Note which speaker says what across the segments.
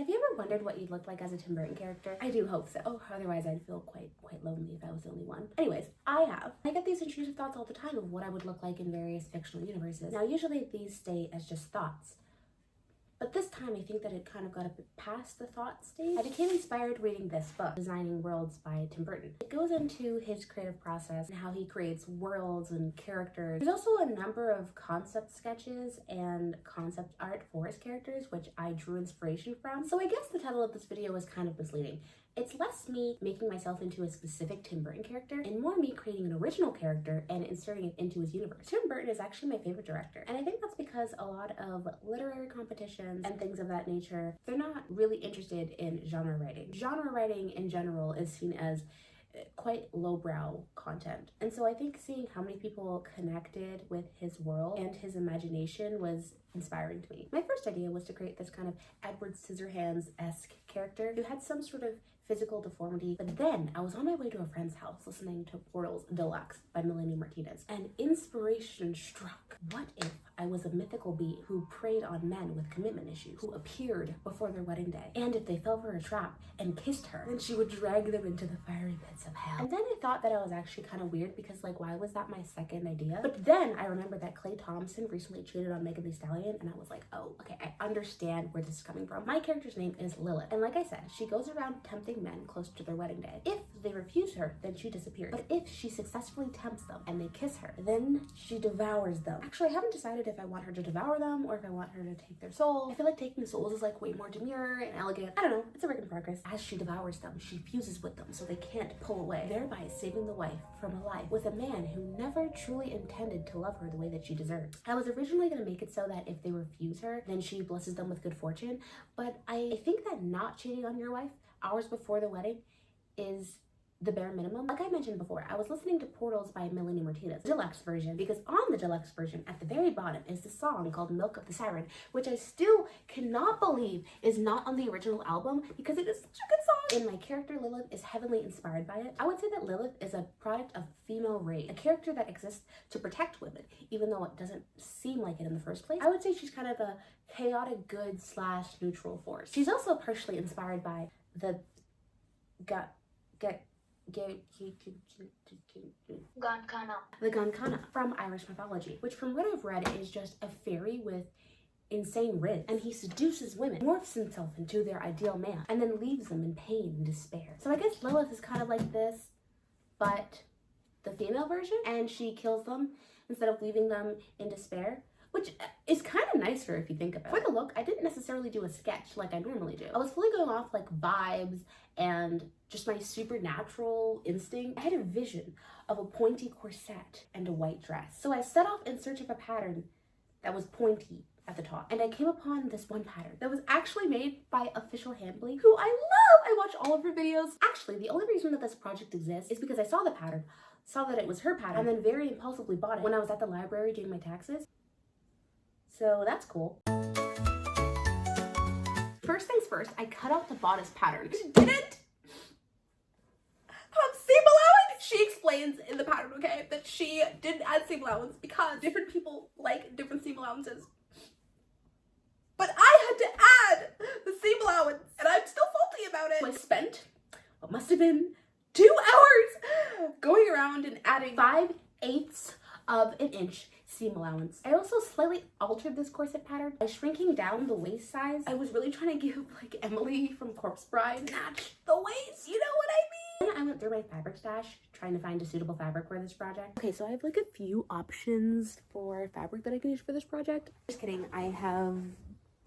Speaker 1: Have you ever wondered what you'd look like as a Tim Burton character? I do hope so. Oh, otherwise I'd feel quite lonely if I was the only one. Anyways, I have. I get these intrusive thoughts all the time of what I would look like in various fictional universes. Now, usually these stay as just thoughts. But this time, I think that it kind of got a bit past the thought stage. I became inspired reading this book, Designing Worlds by Tim Burton. It goes into his creative process and how he creates worlds and characters. There's also a number of concept sketches and concept art for his characters, which I drew inspiration from. So I guess the title of this video is kind of misleading. It's less me making myself into a specific Tim Burton character and more me creating an original character and inserting it into his universe. Tim Burton is actually my favorite director, and I think that's because a lot of literary competitions and things of that nature, they're not really interested in genre writing. Genre writing in general is seen as quite lowbrow content. And so I think seeing how many people connected with his world and his imagination was inspiring to me. My first idea was to create this kind of Edward Scissorhands-esque character who had some sort of physical deformity, but then I was on my way to a friend's house listening to Portals Deluxe by Melanie Martinez, and inspiration struck. What if I was a mythical being who preyed on men with commitment issues, who appeared before their wedding day, and if they fell for a trap and kissed her, then she would drag them into the fiery pits of hell. And then I thought that I was actually kind of weird because, like, why was that my second idea? But then I remembered that Klay Thompson recently cheated on Megan Thee Stallion, and I was like, oh, okay, I understand where this is coming from. My character's name is Lilith, and like I said, she goes around tempting men close to their wedding day. If they refuse her, then she disappears. But if she successfully tempts them and they kiss her, then she devours them. Actually, I haven't decided if I want her to devour them or if I want her to take their soul. I feel like taking souls is like way more demure and elegant. I don't know, it's a work in progress. As she devours them, she fuses with them so they can't pull away, thereby saving the wife from a life with a man who never truly intended to love her the way that she deserves. I was originally gonna make it so that if they refuse her, then she blesses them with good fortune, but I think that not cheating on your wife hours before the wedding is the bare minimum. Like I mentioned before, I was listening to Portals by Melanie Martinez, deluxe version, because on the deluxe version at the very bottom is the song called Milk of the Siren, which I still cannot believe is not on the original album because it is such a good song. And my character Lilith is heavily inspired by it. I would say that Lilith is a product of female rage, a character that exists to protect women, even though it doesn't seem like it in the first place. I would say she's kind of a chaotic good / neutral force. She's also partially inspired by the Gonkana from Irish mythology, which from what I've read is just a fairy with insane wrist, and he seduces women, morphs himself into their ideal man, and then leaves them in pain and despair. So I guess Lilith is kind of like this, but the female version, and she kills them instead of leaving them in despair, which is kind of nicer if you think about it. For the look, I didn't necessarily do a sketch like I normally do. I was fully going off like vibes and just my supernatural instinct. I had a vision of a pointy corset and a white dress. So I set off in search of a pattern that was pointy at the top, and I came upon this one pattern that was actually made by Official Handbly, who I love. I watch all of her videos. Actually, the only reason that this project exists is because I saw the pattern, saw that it was her pattern, and then very impulsively bought it when I was at the library doing my taxes. So that's cool. First things first, I cut out the bodice pattern. She didn't have seam allowance. She explains in the pattern, okay, that she didn't add seam allowance because different people like different seam allowances. But I had to add the seam allowance, and I'm still faulty about it. So I spent what must have been 2 hours going around and adding 5/8 of an inch seam allowance. I also slightly altered this corset pattern by shrinking down the waist size. I was really trying to give like Emily from Corpse Bride, match the waist, you know what I mean? Then I went through my fabric stash trying to find a suitable fabric for this project. Okay, so I have like a few options for fabric that I can use for this project. Just kidding, I have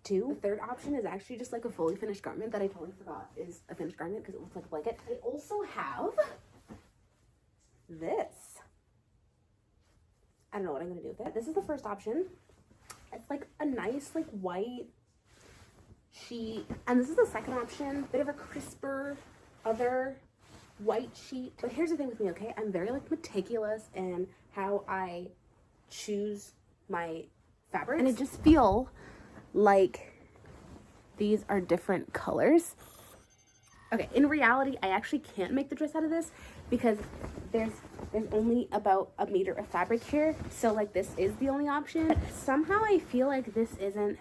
Speaker 1: 2. The third option is actually just like a fully finished garment that I totally forgot is a finished garment because it looks like a blanket. I also have this. I don't know what I'm gonna do with it. This is the first option. It's like a nice like white sheet. And this is the second option, bit of a crisper other white sheet. But here's the thing with me, okay? I'm very like meticulous in how I choose my fabrics. And I just feel like these are different colors. Okay, in reality, I actually can't make the dress out of this because there's only about 1 meter of fabric here. So like this is the only option. But somehow I feel like this isn't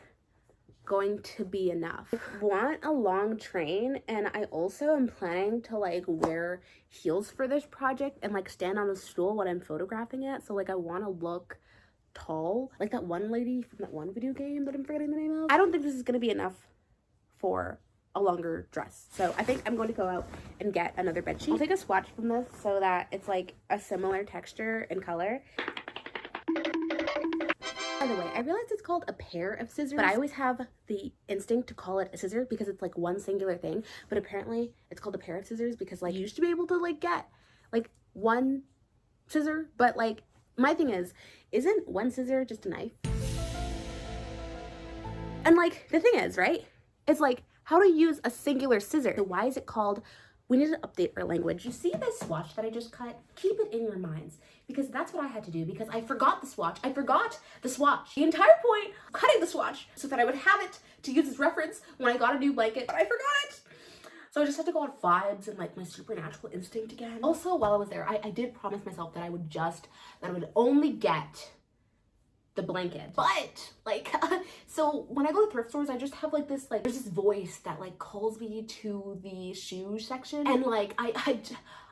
Speaker 1: going to be enough. I want a long train, and I also am planning to like wear heels for this project and like stand on a stool when I'm photographing it. So like I want to look tall, like that one lady from that one video game that I'm forgetting the name of. I don't think this is going to be enough for a longer dress, so I think I'm going to go out and get another bed sheet. I'll take a swatch from this so that it's like a similar texture and color. By the way, I realize it's called a pair of scissors, but I always have the instinct to call it a scissor because it's like one singular thing, but apparently it's called a pair of scissors because like you used to be able to like get like one scissor, but like my thing is, isn't one scissor just a knife? And like the thing is, right, it's like how to use a singular scissor. So why is it called? We need to update our language. You see this swatch that I just cut? Keep it in your minds, because that's what I had to do, because I forgot the swatch. I forgot the swatch. The entire point of cutting the swatch so that I would have it to use as reference when I got a new blanket, but I forgot it. So I just had to go on vibes and like my supernatural instinct again. Also, while I was there, I did promise myself that I would only get the blanket, but like so when I go to thrift stores, I just have like this, like there's this voice that like calls me to the shoe section, and like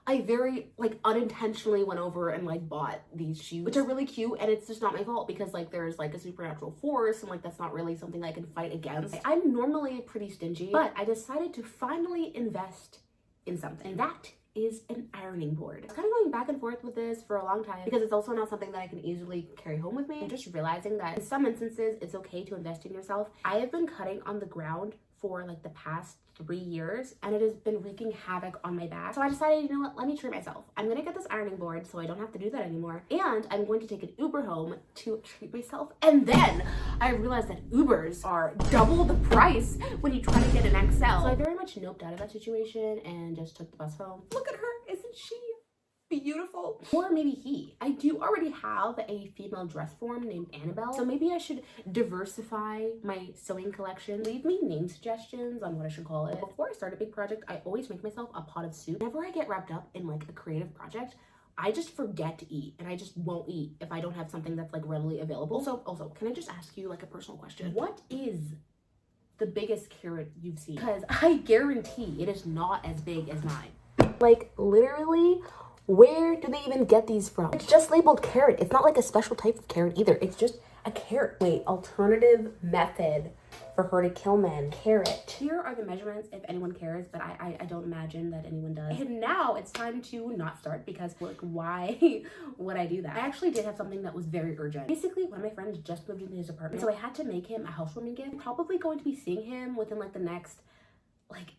Speaker 1: I very like unintentionally went over and like bought these shoes, which are really cute, and it's just not my fault because like there's like a supernatural force and like that's not really something I can fight against. I'm normally pretty stingy, but I decided to finally invest in something, and that is an ironing board. I was kind of going back and forth with this for a long time because it's also not something that I can easily carry home with me. I'm just realizing that in some instances it's okay to invest in yourself. I have been cutting on the ground for like the past 3 years and it has been wreaking havoc on my back. So I decided, you know what, let me treat myself. I'm gonna get this ironing board so I don't have to do that anymore. And I'm going to take an Uber home to treat myself. And then I realized that Ubers are double the price when you try to get an XL. So I very much noped out of that situation and just took the bus home. Look at her, isn't she beautiful? Or maybe he. I do already have a female dress form named Annabelle, so maybe I should diversify my sewing collection. Leave me name suggestions on what I should call it. Before I start a big project, I always make myself a pot of soup. Whenever I get wrapped up in like a creative project, I just forget to eat, and I just won't eat if I don't have something that's like readily available. Also, can I just ask you like a personal question? What is the biggest carrot you've seen? Because I guarantee it is not as big as mine. Like literally, where do they even get these from? It's just labeled carrot. It's not like a special type of carrot either. It's just a carrot. Wait, alternative method for her to kill men. Carrot. Here are the measurements if anyone cares, but I don't imagine that anyone does. And now it's time to not start because like why would I do that? I actually did have something that was very urgent. Basically, one of my friends just moved into his apartment, so I had to make him a housewarming gift. I'm probably going to be seeing him within like the next like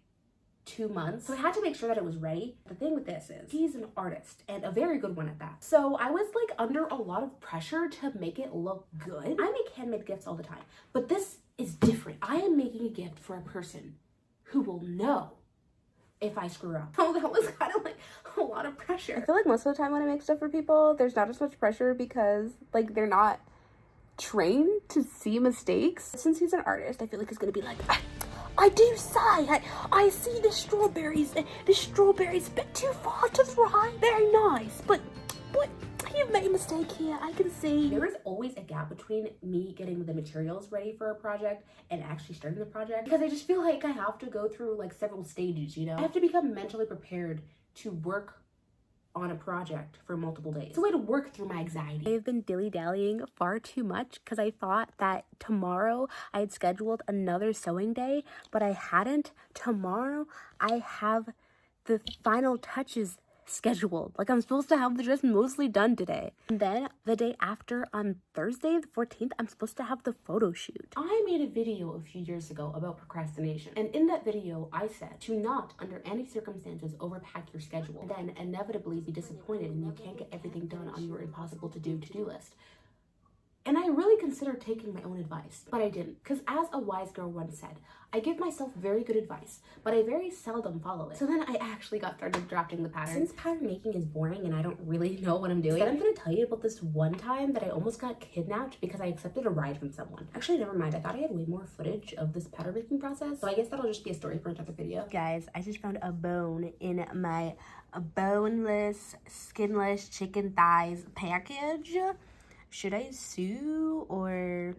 Speaker 1: 2 months, so I had to make sure that it was ready. The thing with this is he's an artist and a very good one at that, so I was like under a lot of pressure to make it look good. I make handmade gifts all the time, but this is different. I am making a gift for a person who will know if I screw up. So that was kind of like a lot of pressure. I feel like most of the time when I make stuff for people, there's not as much pressure because like they're not trained to see mistakes. Since he's an artist, I feel like he's gonna be like, I do sigh. I see the strawberries. The strawberries a bit too far to fry. Very nice, but you've made a mistake here. I can see. There is always a gap between me getting the materials ready for a project and actually starting the project because I just feel like I have to go through like several stages, you know? I have to become mentally prepared to work on a project for multiple days. It's a way to work through my anxiety. I've been dilly-dallying far too much because I thought that tomorrow I had scheduled another sewing day, but I hadn't. Tomorrow I have the final touches scheduled. Like I'm supposed to have the dress mostly done today. And then the day after on Thursday, the 14th, I'm supposed to have the photo shoot. I made a video a few years ago about procrastination. And in that video, I said to not under any circumstances overpack your schedule, and then inevitably be disappointed when you can't get everything done on your impossible to-do list. And I really considered taking my own advice, but I didn't. Because as a wise girl once said, I give myself very good advice, but I very seldom follow it. So then I actually got started drafting the pattern. Since pattern making is boring and I don't really know what I'm doing, then I'm gonna tell you about this one time that I almost got kidnapped because I accepted a ride from someone. Actually, never mind. I thought I had way more footage of this pattern making process, so I guess that'll just be a story for another video. Guys, I just found a bone in my boneless, skinless chicken thighs package. Should I sue or...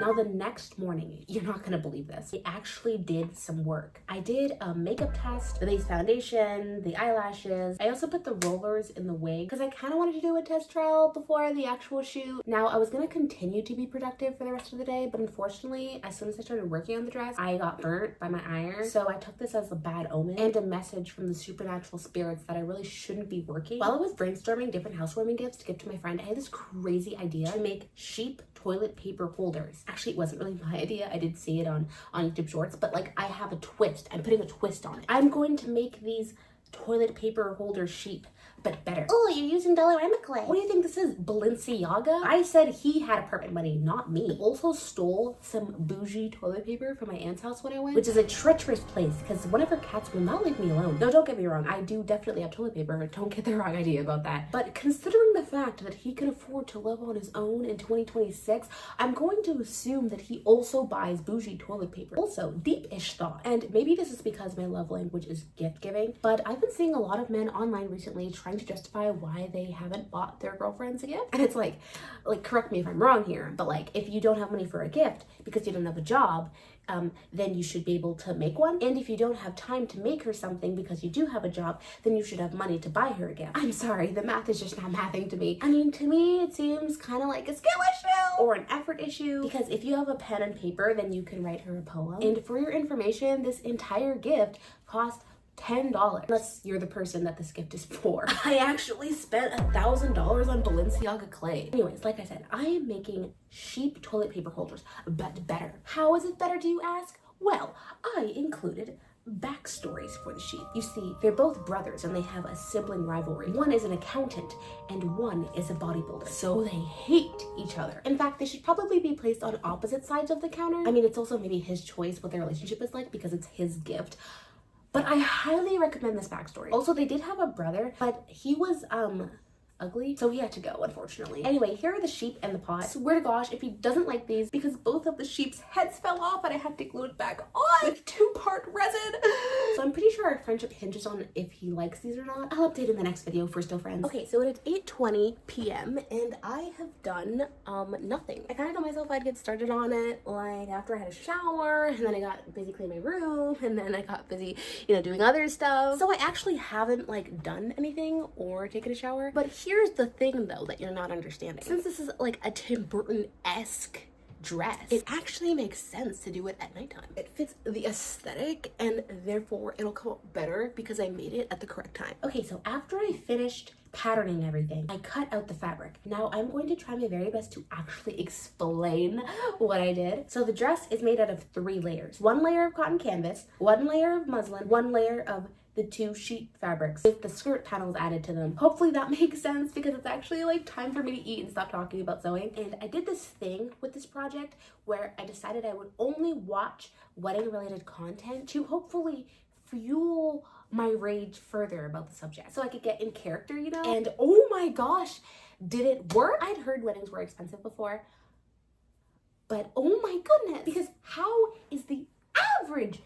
Speaker 1: Now the next morning, you're not gonna believe this, I actually did some work. I did a makeup test, the base foundation, the eyelashes. I also put the rollers in the wig because I kind of wanted to do a test trial before the actual shoot. Now I was gonna continue to be productive for the rest of the day, but unfortunately, as soon as I started working on the dress, I got burnt by my iron. So I took this as a bad omen and a message from the supernatural spirits that I really shouldn't be working. While I was brainstorming different housewarming gifts to give to my friend, I had this crazy idea to make sheep toilet paper holders. Actually, it wasn't really my idea. I did see it on YouTube Shorts, but like I have a twist. I'm putting a twist on it. I'm going to make these toilet paper holder sheep, but better. Oh, you're using Dollarama clay. What do you think this is, Balenciaga? I said he had a permit money, not me. I also stole some bougie toilet paper from my aunt's house when I went, which is a treacherous place because one of her cats will not leave me alone. No, don't get me wrong. I do definitely have toilet paper. Don't get the wrong idea about that. But considering the fact that he can afford to live on his own in 2026, I'm going to assume that he also buys bougie toilet paper. Also, deep-ish thought. And maybe this is because my love language is gift giving, but I've been seeing a lot of men online recently trying to justify why they haven't bought their girlfriends a gift. And it's like correct me if I'm wrong here, but like if you don't have money for a gift because you don't have a job, then you should be able to make one. And if you don't have time to make her something because you do have a job, then you should have money to buy her a gift. I'm sorry, the math is just not mathing to me. I mean, to me, it seems kind of like a skill issue or an effort issue, because if you have a pen and paper, then you can write her a poem. And for your information, this entire gift cost $10, unless you're the person that this gift is for. I actually spent $1,000 on Balenciaga clay. Anyways, like I said, I am making sheep toilet paper holders, but better. How is it better, do you ask? Well, I included backstories for the sheep. You see, they're both brothers and they have a sibling rivalry. One is an accountant and one is a bodybuilder. So they hate each other. In fact, they should probably be placed on opposite sides of the counter. I mean, it's also maybe his choice what their relationship is like because it's his gift. But I highly recommend this backstory. Also, they did have a brother, but he was ugly, so he had to go, unfortunately. Anyway, here are the sheep and the pot. Swear to gosh, if he doesn't like these, because both of the sheep's heads fell off and I had to glue it back on with 2-part resin. So I'm pretty sure our friendship hinges on if he likes these or not. I'll update in the next video if we're still friends. Okay, so it's 8:20 p.m. and I have done nothing. I kind of told myself I'd get started on it like after I had a shower, and then I got busy cleaning my room, and then I got busy, doing other stuff. So I actually haven't like done anything or taken a shower. But here's the thing though that you're not understanding. Since this is like a Tim Burton-esque dress, it actually makes sense to do it at nighttime. It fits the aesthetic and therefore it'll come out better because I made it at the correct time. Okay, so after I finished patterning everything, I cut out the fabric. Now I'm going to try my very best to actually explain what I did. So the dress is made out of 3 layers. 1 layer of cotton canvas, 1 layer of muslin, 1 layer of the 2 sheet fabrics with the skirt panels added to them. Hopefully that makes sense because it's actually like time for me to eat and stop talking about sewing. And I did this thing with this project where I decided I would only watch wedding related content to hopefully fuel my rage further about the subject so I could get in character, And oh my gosh, did it work? I'd heard weddings were expensive before, but oh my goodness, because how is the average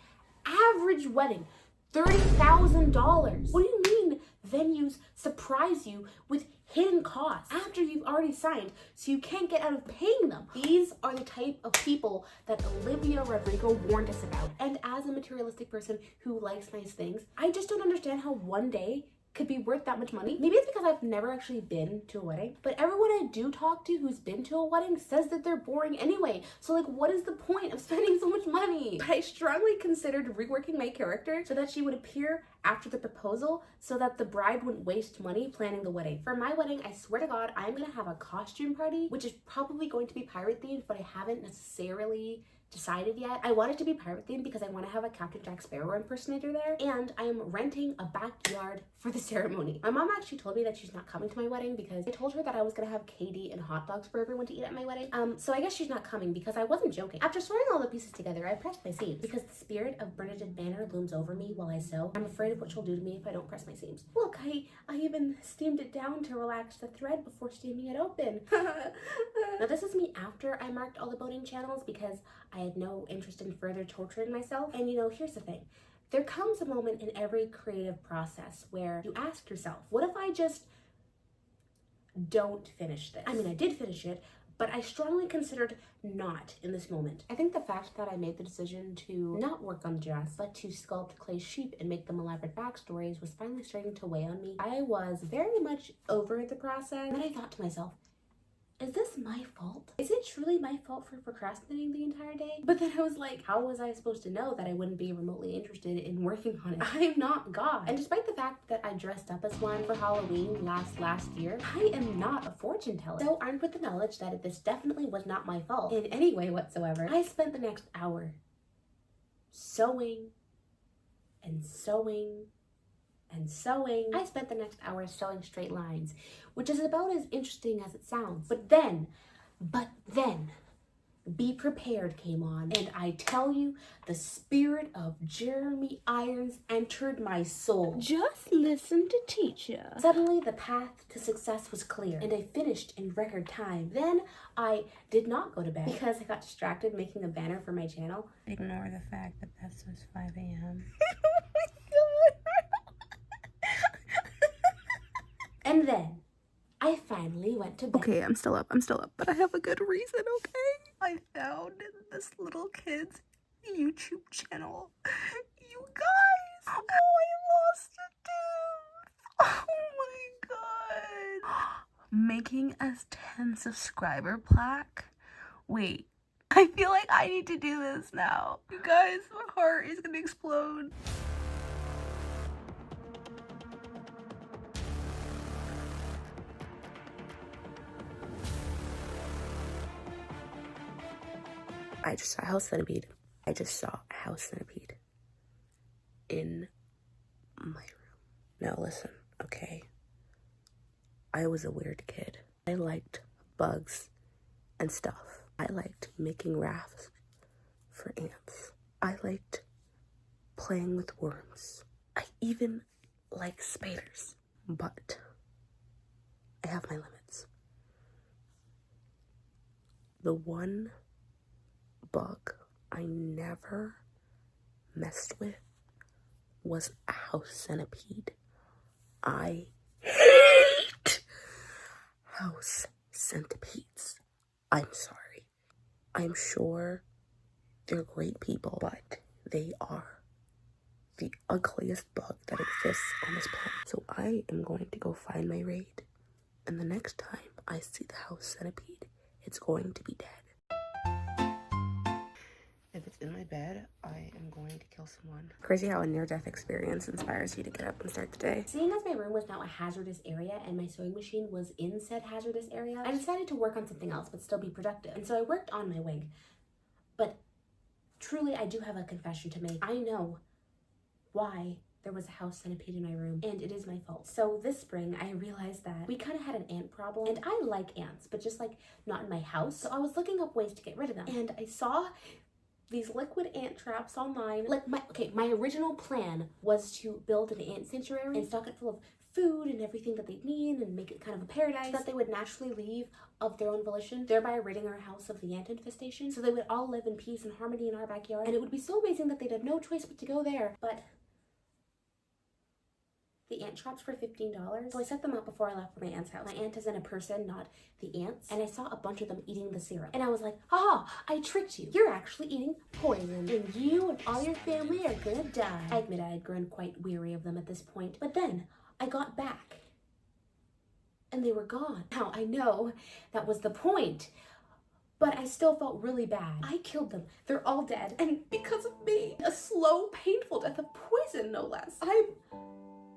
Speaker 1: wedding $30,000? What do you mean venues surprise you with hidden costs after you've already signed so you can't get out of paying them? These are the type of people that Olivia Rodrigo warned us about. And as a materialistic person who likes nice things, I just don't understand how one day could be worth that much money. Maybe it's because I've never actually been to a wedding, but everyone I do talk to who's been to a wedding says that they're boring anyway. So like, what is the point of spending so much money? But I strongly considered reworking my character so that she would appear after the proposal so that the bride wouldn't waste money planning the wedding. For my wedding, I swear to God, I'm gonna have a costume party, which is probably going to be pirate themed, but I haven't necessarily decided yet. I want it to be pirate themed because I want to have a Captain Jack Sparrow impersonator there, and I am renting a backyard for the ceremony. My mom actually told me that she's not coming to my wedding because I told her that I was gonna have KD and hot dogs for everyone to eat at my wedding. So I guess she's not coming because I wasn't joking. After sewing all the pieces together, I pressed my seams because the spirit of Bernadette Banner looms over me while I sew. I'm afraid of what she'll do to me if I don't press my seams. Look, I even steamed it down to relax the thread before steaming it open. Now this is me after I marked all the boning channels because I had no interest in further torturing myself. And here's the thing. There comes a moment in every creative process where you ask yourself, what if I just don't finish this? I mean, I did finish it, but I strongly considered not in this moment. I think the fact that I made the decision to not work on the dress, but to sculpt clay sheep and make them elaborate backstories was finally starting to weigh on me. I was very much over the process, and then I thought to myself, is this my fault? Is it truly my fault for procrastinating the entire day? But then I was like, how was I supposed to know that I wouldn't be remotely interested in working on it? I'm not God. And despite the fact that I dressed up as one for Halloween last year, I am not a fortune teller. So armed with the knowledge that this definitely was not my fault in any way whatsoever, I spent the next hour sewing and sewing and sewing. I spent the next hour sewing straight lines, which is about as interesting as it sounds. But then, Be Prepared came on, and I tell you, the spirit of Jeremy Irons entered my soul.
Speaker 2: Just listen to teacher.
Speaker 1: Suddenly, the path to success was clear, and I finished in record time. Then, I did not go to bed because I got distracted making a banner for my channel.
Speaker 2: Ignore the fact that this was 5 a.m.
Speaker 1: And then, I finally went to bed.
Speaker 2: Okay, I'm still up, but I have a good reason, okay? I found this little kid's YouTube channel. You guys! Oh, I lost a tooth! Oh my god! Making a 10 subscriber plaque? Wait, I feel like I need to do this now. You guys, my heart is gonna explode. I just saw a house centipede. I just saw a house centipede in my room. Now listen, okay? I was a weird kid. I liked bugs and stuff. I liked making rafts for ants. I liked playing with worms. I even like spiders. But I have my limits. The one bug I never messed with was a house centipede. I hate house centipedes. I'm sorry. I'm sure they're great people, but they are the ugliest bug that exists on this planet. So I am going to go find my raid, and the next time I see the house centipede, it's going to be dead. If it's in my bed, I am going to kill someone. Crazy how a near-death experience inspires you to get up and start the day.
Speaker 1: Seeing as my room was now a hazardous area and my sewing machine was in said hazardous area, I decided to work on something else but still be productive. And so I worked on my wig. But truly, I do have a confession to make. I know why there was a house centipede in my room, and it is my fault. So this spring, I realized that we kind of had an ant problem, and I like ants, but just like not in my house. So I was looking up ways to get rid of them, and I saw these liquid ant traps online. Like my original plan was to build an ant sanctuary and stock it full of food and everything that they need and make it kind of a paradise that they would naturally leave of their own volition, thereby ridding our house of the ant infestation. So they would all live in peace and harmony in our backyard, and it would be so amazing that they'd have no choice but to go there. But the ant traps for $15. So I set them up before I left for my aunt's house. My aunt isn't a person, not the ants. And I saw a bunch of them eating the syrup. And I was like, haha, I tricked you. You're actually eating poison. And you and all your family are gonna die. I admit I had grown quite weary of them at this point. But then I got back and they were gone. Now I know that was the point, but I still felt really bad. I killed them. They're all dead. And because of me, a slow, painful death of poison, no less. I'm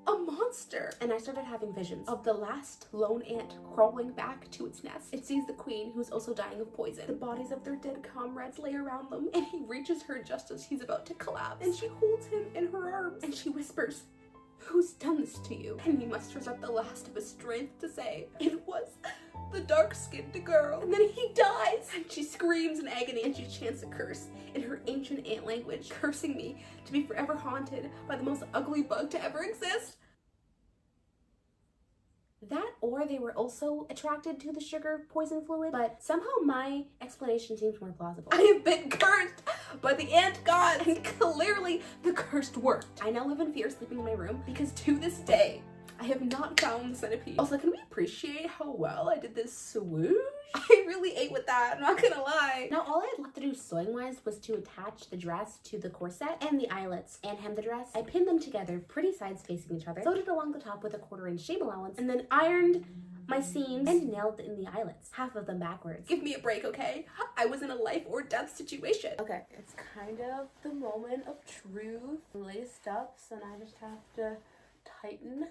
Speaker 1: a monster. And I started having visions of the last lone ant crawling back to its nest. It sees the queen, who's also dying of poison. The bodies of their dead comrades lay around them, and he reaches her just as he's about to collapse. And she holds him in her arms, and she whispers, "Who's done this to you?" And he musters up the last of his strength to say, "It was the dark-skinned girl." And then he dies, and she screams in agony, and she chants a curse in her ancient ant language, cursing me to be forever haunted by the most ugly bug to ever exist. That, or they were also attracted to the sugar poison fluid, but somehow my explanation seems more plausible. I have been cursed by the ant gods, and clearly the curse worked. I now live in fear sleeping in my room because to this day, I have not found the centipede. Also, can we appreciate how well I did this swoosh? I really ate with that, I'm not gonna lie. Now, all I had left to do sewing-wise was to attach the dress to the corset and the eyelets and hem the dress. I pinned them together, pretty sides facing each other, sewed it along the top with a 1/4-inch seam allowance, and then ironed my seams and nailed in the eyelets, half of them backwards. Give me a break, okay? I was in a life or death situation. Okay, it's kind of the moment of truth. Laced up, so now I just have to tighten.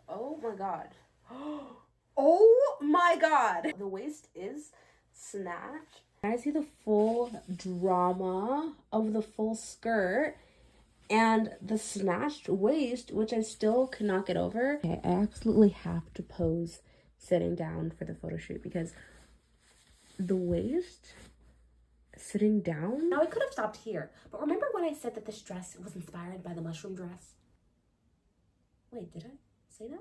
Speaker 1: Oh my god. Oh my god! The waist is snatched. I see the full drama of the full skirt and the snatched waist, which I still cannot get over. Okay, I absolutely have to pose sitting down for the photo shoot because the waist sitting down. Now I could have stopped here, but remember when I said that this dress was inspired by the mushroom dress? Wait, did I say that?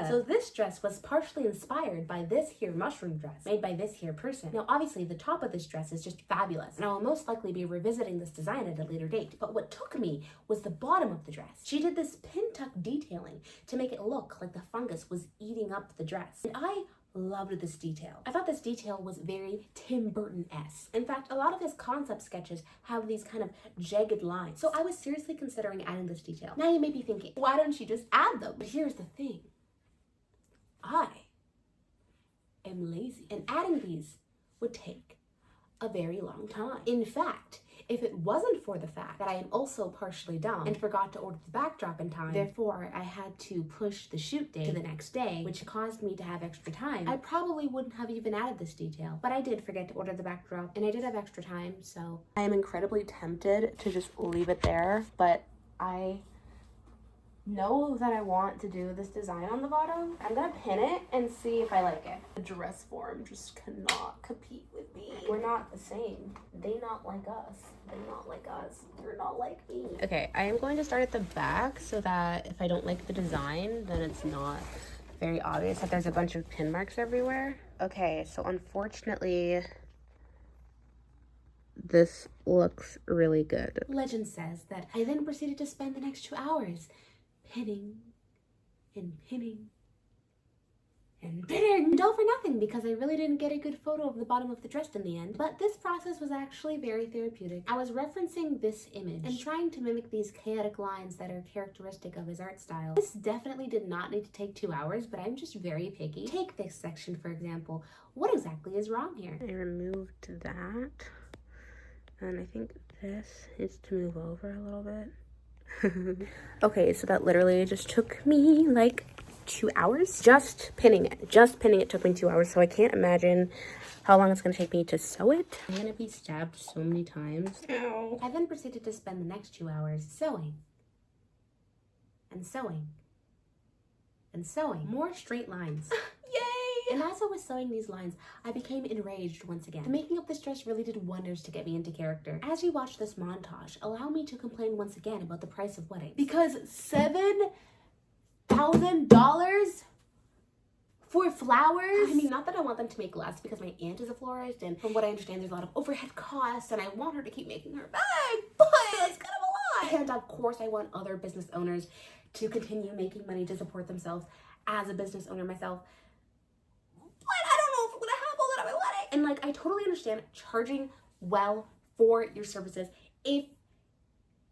Speaker 1: So this dress was partially inspired by this here mushroom dress made by this here person. Now obviously the top of this dress is just fabulous and I will most likely be revisiting this design at a later date, but what took me was the bottom of the dress. She did this pin tuck detailing to make it look like the fungus was eating up the dress, and I loved this detail. I thought this detail was very Tim Burton-esque. In fact, a lot of his concept sketches have these kind of jagged lines, so I was seriously considering adding this detail. Now you may be thinking, why don't you just add them? But here's the thing. I am lazy, and adding these would take a very long time. In fact, if it wasn't for the fact that I am also partially dumb and forgot to order the backdrop in time, therefore I had to push the shoot day to the next day, which caused me to have extra time, I probably wouldn't have even added this detail. But I did forget to order the backdrop, and I did have extra time, so I am incredibly tempted to just leave it there, but I know that I want to do this design on the bottom. I'm gonna pin it and see if I like it. The dress form just cannot compete with me. We're not the same. They not like us. They not like us. You're not like me. Okay, I am going to start at the back so that if I don't like the design, then it's not very obvious that there's a bunch of pin marks everywhere. Okay, so unfortunately, this looks really good. Legend says that I then proceeded to spend the next 2 hours pinning and pinning and pinning. And all for nothing, because I really didn't get a good photo of the bottom of the dress in the end. But this process was actually very therapeutic. I was referencing this image and trying to mimic these chaotic lines that are characteristic of his art style. This definitely did not need to take 2 hours, but I'm just very picky. Take this section, for example. What exactly is wrong here? I removed that, and I think this is to move over a little bit. Okay, so that literally just took me like 2 hours. Just pinning it took me 2 hours, so I can't imagine how long it's gonna take me to sew it. I'm gonna be stabbed so many times. Ow. I then proceeded to spend the next 2 hours sewing and sewing and sewing. More straight lines. Yay! And as I was sewing these lines, I became enraged once again. The making of this dress really did wonders to get me into character. As you watch this montage, allow me to complain once again about the price of weddings. Because $7,000 for flowers? I mean, not that I want them to make less, because my aunt is a florist, and from what I understand, there's a lot of overhead costs, and I want her to keep making her bag, but it's kind of a lot. And of course, I want other business owners to continue making money to support themselves as a business owner myself. And like, I totally understand charging well for your services if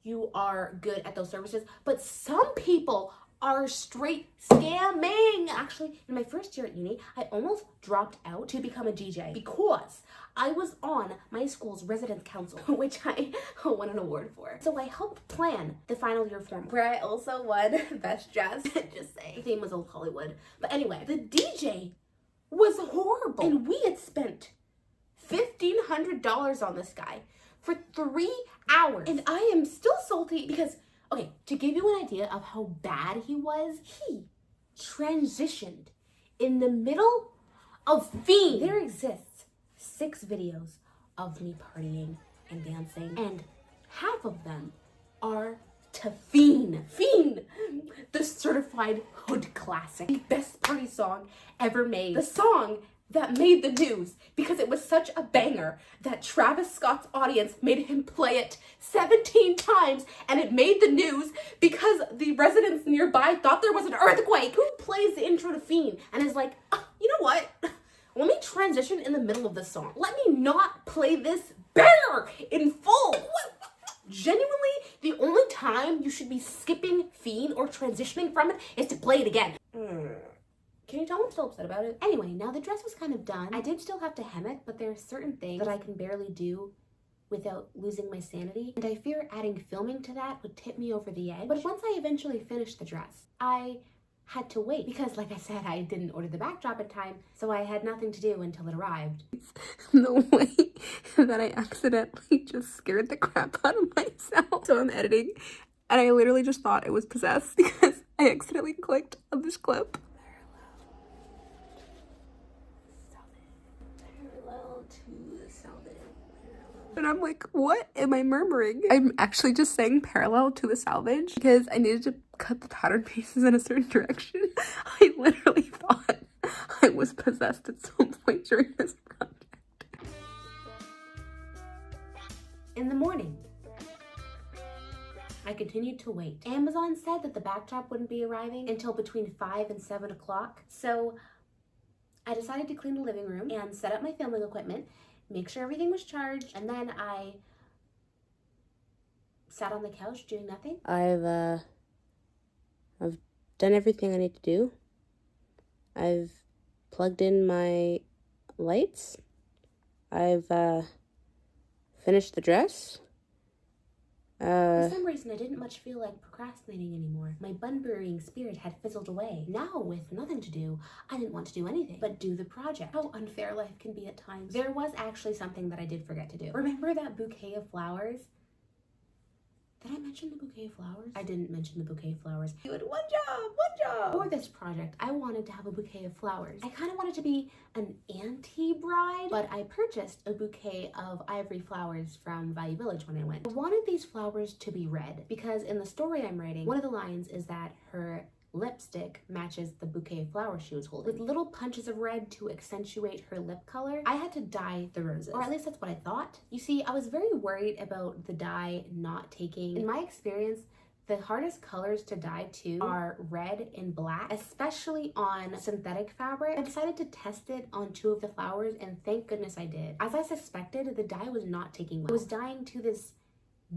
Speaker 1: you are good at those services, but some people are straight scamming. Actually, in my first year at uni, I almost dropped out to become a DJ because I was on my school's residence council, which I won an award for. So I helped plan the final year form, where I also won Best Dress. Just saying. The theme was Old Hollywood. But anyway, the DJ was horrible, and we had spent $1,500 on this guy for 3 hours, and I am still salty because, okay, to give you an idea of how bad he was, he transitioned in the middle of Fiend. There exists 6 videos of me partying and dancing, and half of them are to Fiend. Fiend, the certified hood classic, the best party song ever made. The song that made the news because it was such a banger that Travis Scott's audience made him play it 17 times, and it made the news because the residents nearby thought there was an earthquake. Who plays the intro to Fiend and is like, you know what? Let me transition in the middle of the song. Let me not play this banger in full. Genuinely, the only time you should be skipping Fiend or transitioning from it is to play it again. Can you tell I'm still upset about it? Anyway, now the dress was kind of done. I did still have to hem it, but there are certain things that I can barely do without losing my sanity. And I fear adding filming to that would tip me over the edge. But once I eventually finished the dress, I had to wait because, like I said, I didn't order the backdrop in time, so I had nothing to do until it arrived.
Speaker 2: The way that I accidentally just scared the crap out of myself. So I'm editing, and I literally just thought it was possessed because I accidentally clicked on this clip. And I'm like, what am I murmuring? I'm actually just saying parallel to the selvage because I needed to cut the pattern pieces in a certain direction. I literally thought I was possessed at some point during this project.
Speaker 1: In the morning, I continued to wait. Amazon said that the backdrop wouldn't be arriving until between 5 and 7 o'clock. So I decided to clean the living room and set up my filming equipment, make sure everything was charged, and then I sat on the couch doing nothing.
Speaker 2: I've done everything I need to do. I've plugged in my lights. I've finished the dress.
Speaker 1: For some reason, I didn't much feel like procrastinating anymore. My bun-burying spirit had fizzled away. Now, with nothing to do, I didn't want to do anything but do the project. How unfair life can be at times. There was actually something that I did forget to do. Remember that bouquet of flowers? Did I mention the bouquet of flowers? I didn't mention the bouquet of flowers. Good, one job! For this project, I wanted to have a bouquet of flowers. I kind of wanted to be an anti-bride, but I purchased a bouquet of ivory flowers from Value Village when I went. I wanted these flowers to be red because in the story I'm writing, one of the lines is that her lipstick matches the bouquet of flowers she was holding, with little punches of red to accentuate her lip color. I had to dye the roses, or at least that's what I thought. You see, I was very worried about the dye not taking. In my experience, the hardest colors to dye too are red and black, especially on synthetic fabric. I decided to test it on 2 of the flowers, and thank goodness I did. As I suspected, the dye was not taking well. It was dyeing to this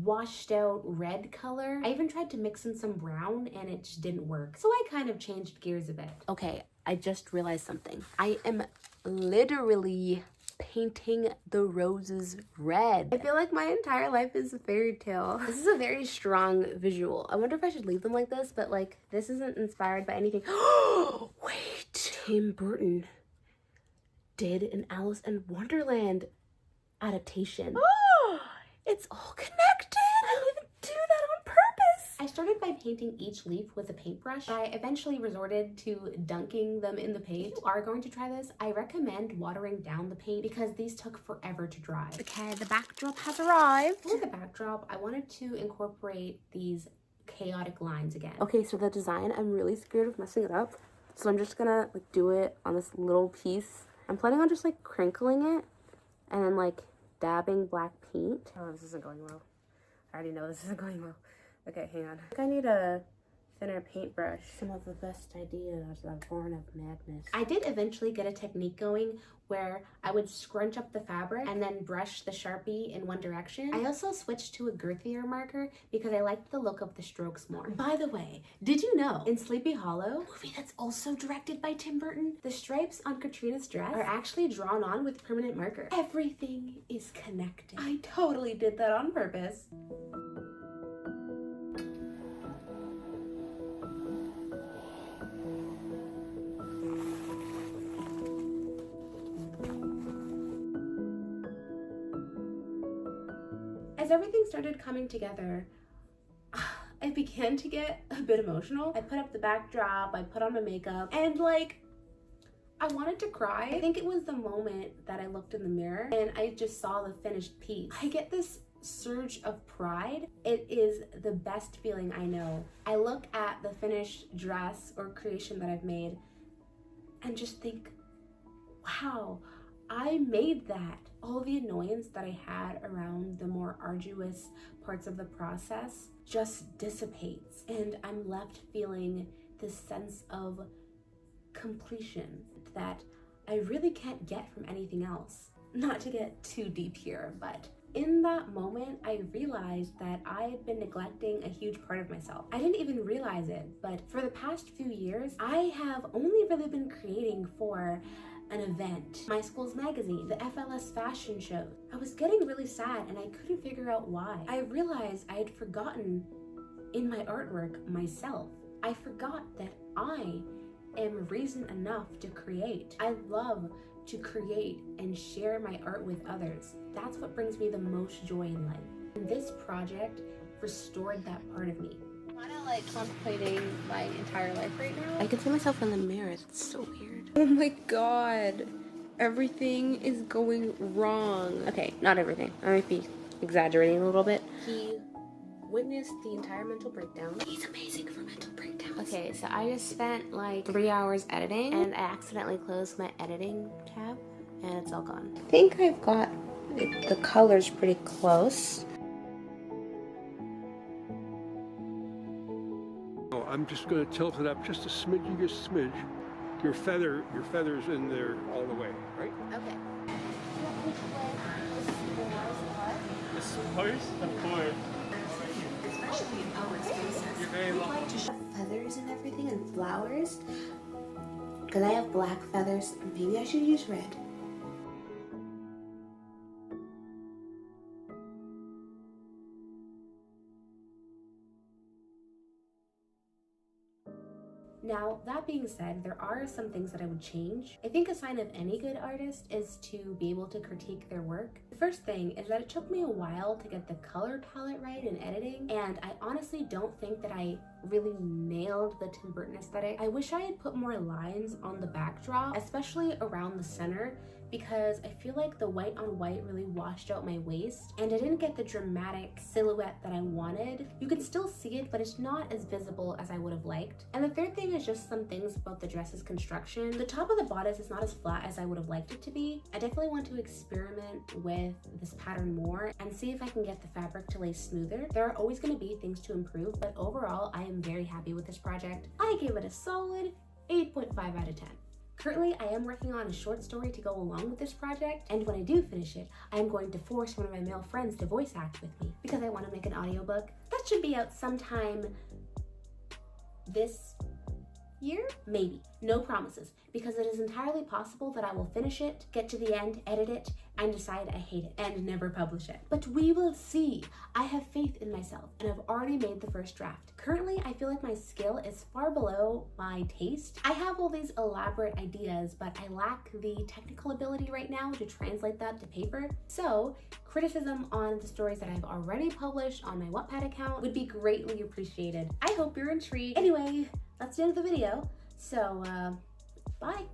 Speaker 1: washed out red color. I even tried to mix in some brown and it just didn't work. So I kind of changed gears a bit.
Speaker 2: Okay, I just realized something. I am literally painting the roses red. I feel like my entire life is a fairy tale. This is a very strong visual. I wonder if I should leave them like this, but like this isn't inspired by anything. Wait, Tim Burton did an Alice in Wonderland adaptation. It's all connected. I didn't do that on purpose.
Speaker 1: I started by painting each leaf with a paintbrush. I eventually resorted to dunking them in the paint. If you are going to try this, I recommend watering down the paint because these took forever to dry.
Speaker 2: Okay, the backdrop has arrived.
Speaker 1: For the backdrop, I wanted to incorporate these chaotic lines again.
Speaker 2: Okay, so the design, I'm really scared of messing it up. So I'm just gonna like do it on this little piece. I'm planning on just like crinkling it and then like dabbing black paint. Oh, this isn't going well. I already know this isn't going well. Okay, hang on. I think I need a thinner paintbrush. Some of the best ideas are born of madness.
Speaker 1: I did eventually get a technique going where I would scrunch up the fabric and then brush the Sharpie in one direction. I also switched to a girthier marker because I liked the look of the strokes more. By the way, did you know in Sleepy Hollow, a movie that's also directed by Tim Burton, the stripes on Katrina's dress are actually drawn on with permanent marker. Everything is connected. I totally did that on purpose. As everything started coming together, I began to get a bit emotional. I put up the backdrop, I put on my makeup, and like, I wanted to cry. I think it was the moment that I looked in the mirror and I just saw the finished piece. I get this surge of pride. It is the best feeling I know. I look at the finished dress or creation that I've made and just think, wow, I made that. All the annoyance that I had around the more arduous parts of the process just dissipates, and I'm left feeling this sense of completion that I really can't get from anything else. Not to get too deep here, but in that moment, I realized that I had been neglecting a huge part of myself. I didn't even realize it, but for the past few years, I have only really been creating for an event, my school's magazine, the FLS fashion show. I was getting really sad and I couldn't figure out why. I realized I had forgotten in my artwork myself. I forgot that I am reason enough to create. I love to create and share my art with others. That's what brings me the most joy in life. And this project restored that part of me. I'm kind of like contemplating my entire life right now.
Speaker 2: I can see myself in the mirror. It's so weird.
Speaker 3: Oh my god. Everything is going wrong.
Speaker 2: Okay, not everything. I might be exaggerating a little bit. He witnessed the entire mental breakdown.
Speaker 1: He's amazing for mental breakdowns.
Speaker 2: Okay, so I just spent like 3 hours editing and I accidentally closed my editing tab and it's all gone. I think I've got the colors pretty close.
Speaker 4: Oh, I'm just going to tilt it up just a smidge, just a smidge. Your feather's in there all the way, right?
Speaker 2: Okay.
Speaker 5: The spores? Of course. You're very welcome.
Speaker 1: Feathers and everything and flowers. Because I have black feathers, maybe I should use red. Now, that being said, there are some things that I would change. I think a sign of any good artist is to be able to critique their work. The first thing is that it took me a while to get the color palette right in editing, and I honestly don't think that I really nailed the Tim Burton aesthetic. I wish I had put more lines on the backdrop, especially around the center, because I feel like the white on white really washed out my waist and I didn't get the dramatic silhouette that I wanted. You can still see it, but it's not as visible as I would have liked. And the third thing is just some things about the dress's construction. The top of the bodice is not as flat as I would have liked it to be. I definitely want to experiment with this pattern more and see if I can get the fabric to lay smoother. There are always going to be things to improve, but overall I am very happy with this project. I gave it a solid 8.5 out of 10. Currently, I am working on a short story to go along with this project, and when I do finish it, I am going to force one of my male friends to voice act with me because I want to make an audiobook. That should be out sometime this year? Maybe. No promises, because it is entirely possible that I will finish it, get to the end, edit it, and decide I hate it and never publish it. But we will see. I have faith in myself and I've already made the first draft. Currently, I feel like my skill is far below my taste. I have all these elaborate ideas, but I lack the technical ability right now to translate that to paper. So, criticism on the stories that I've already published on my Wattpad account would be greatly appreciated. I hope you're intrigued. Anyway, that's the end of the video. So, bye.